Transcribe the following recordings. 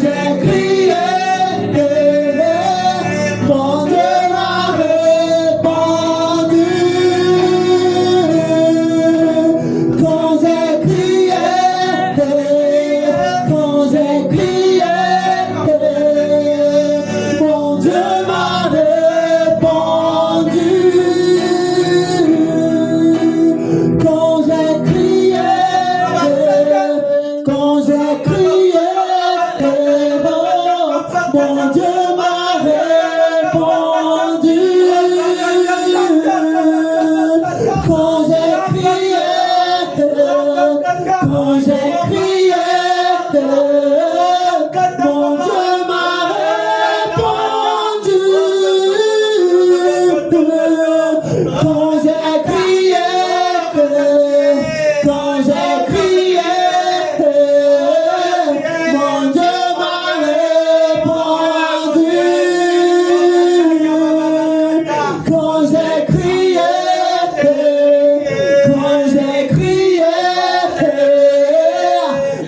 j'ai crié, mon Dieu m'a répondu. Quand j'ai crié, mon Dieu m'a répondu. Quand j'ai crié, mon Dieu m'a répondu. Quand j'ai crié, mon Dieu m'a répondu. Quand j'ai crié, mon Dieu m'a répondu. Quand j'ai crié,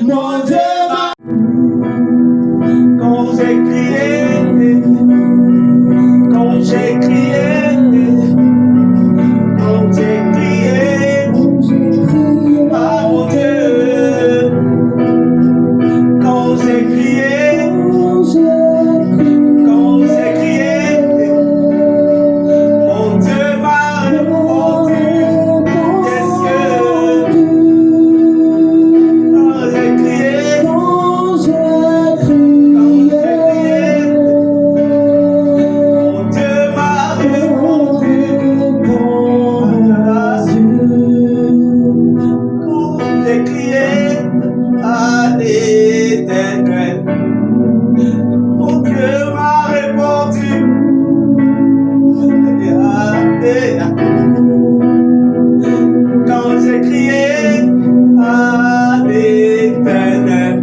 mon Dieu m'a Quand j'ai crié, quand j'ai crié, quand j'ai crié, ah mon Dieu, quand j'ai crié, mon Dieu m'a répondu des cieux. Quand j'ai crié, mon Dieu m'a répondu. Quand j'ai crié à l'Éternel, mon Dieu m'a répondu. Quand j'ai crié à l'Éternel,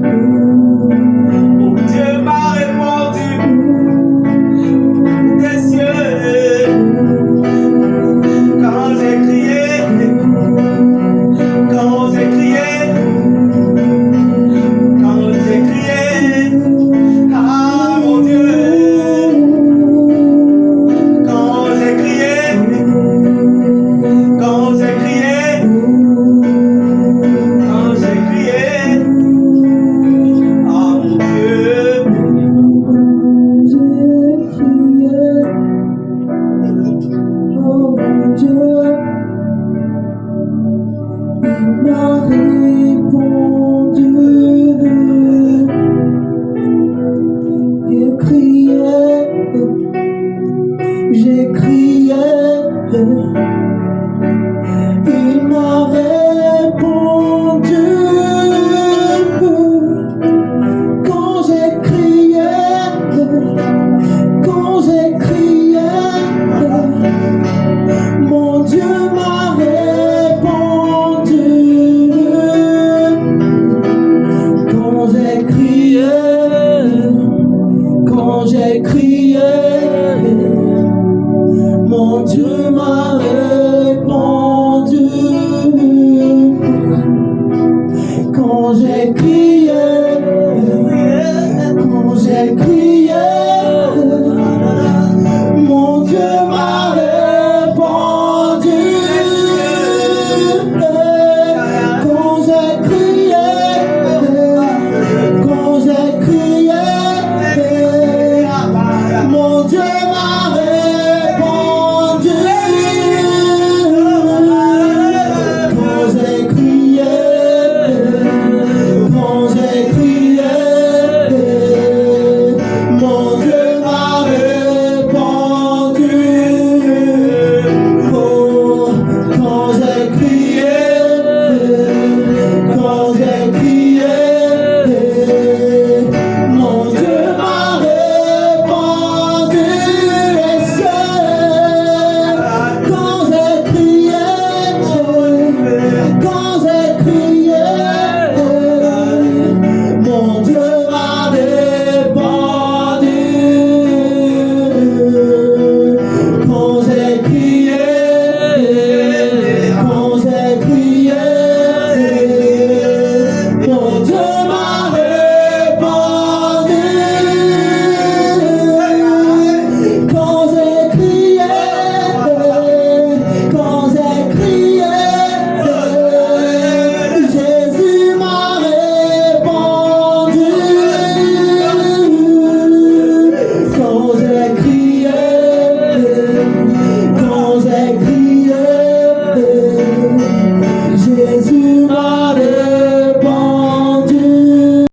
mon Dieu m'a répondu des cieux. Quand j'ai crié, ah mon Dieu, quand j'ai crié, ah mon Dieu, il m'a répondu. J'ai crié, il m'a répondu. Quand j'ai crié, mon Dieu m'a répondu. Quand j'ai crié, mon Dieu m'a